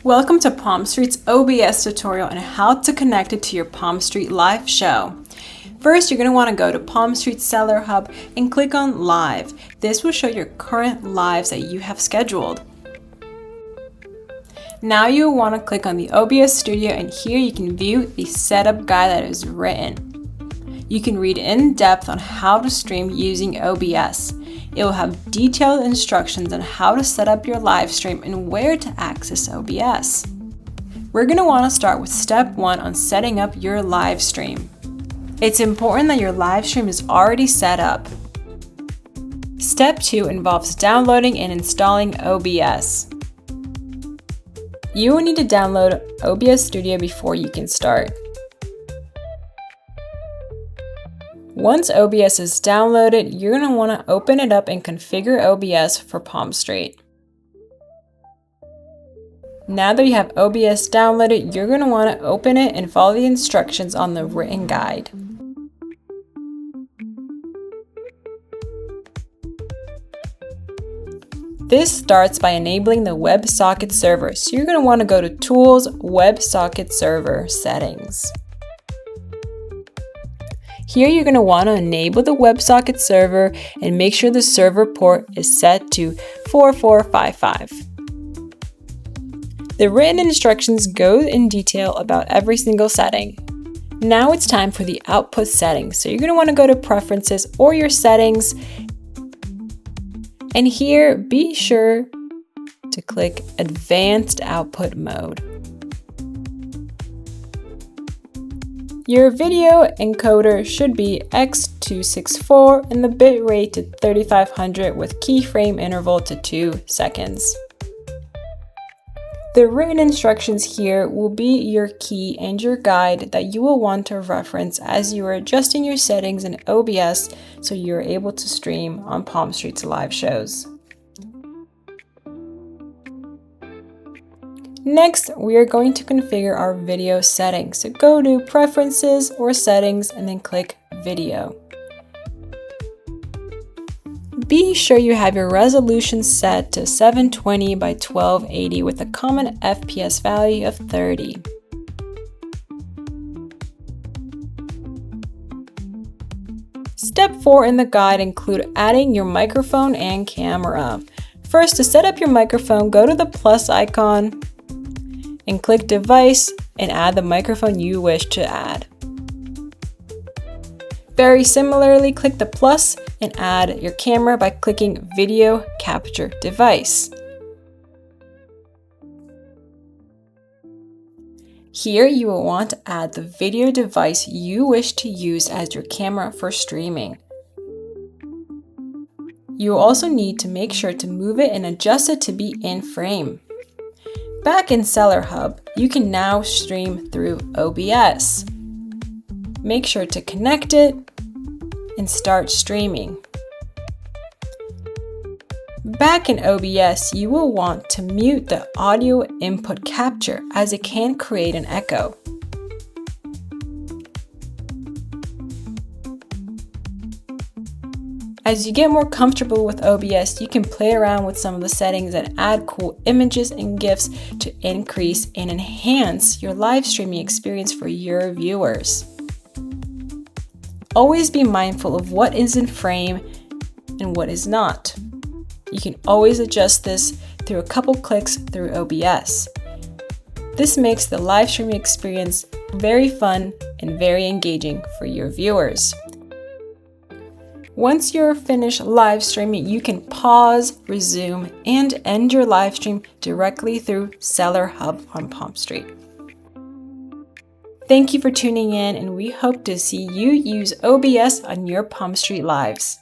Welcome to Palmstreet's OBS tutorial on how to connect it to your Palmstreet live show. First, you're going to want to go to Palmstreet Seller Hub and click on Live. This will show your current lives that you have scheduled. Now you will want to click on the OBS Studio, and here you can view the setup guide that is written. You can read in depth on how to stream using OBS. It will have detailed instructions on how to set up your live stream and where to access OBS. We're going to want to start with step 1 on setting up your live stream. It's important that your live stream is already set up. Step 2 involves downloading and installing OBS. You will need to download OBS Studio before you can start. Once OBS is downloaded, you're going to want to open it up and configure OBS for Palmstreet. Now that you have OBS downloaded, you're going to want to open it and follow the instructions on the written guide. This starts by enabling the WebSocket server, so you're going to want to go to Tools, WebSocket Server, Settings. Here you're going to want to enable the WebSocket server and make sure the server port is set to 4455. The written instructions go in detail about every single setting. Now it's time for the output settings. So you're going to want to go to Preferences or your settings. And here, be sure to click Advanced Output Mode. Your video encoder should be X264 and the bitrate to 3500 with keyframe interval to 2 seconds. The written instructions here will be your key and your guide that you will want to reference as you are adjusting your settings in OBS so you're able to stream on Palmstreet's live shows. Next, we are going to configure our video settings. So go to Preferences or Settings and then click Video. Be sure you have your resolution set to 720 by 1280 with a common FPS value of 30. Step 4 in the guide include adding your microphone and camera. First, to set up your microphone, go to the plus icon and click Device and add the microphone you wish to add. Very similarly, click the plus and add your camera by clicking Video Capture Device. Here you will want to add the video device you wish to use as your camera for streaming. You will also need to make sure to move it and adjust it to be in frame. Back in Seller Hub, you can now stream through OBS. Make sure to connect it and start streaming. Back in OBS, you will want to mute the audio input capture as it can create an echo. As you get more comfortable with OBS, you can play around with some of the settings and add cool images and GIFs to increase and enhance your live streaming experience for your viewers. Always be mindful of what is in frame and what is not. You can always adjust this through a couple clicks through OBS. This makes the live streaming experience very fun and very engaging for your viewers. Once you're finished live streaming, you can pause, resume, and end your live stream directly through Seller Hub on Palmstreet. Thank you for tuning in, and we hope to see you use OBS on your Palmstreet lives.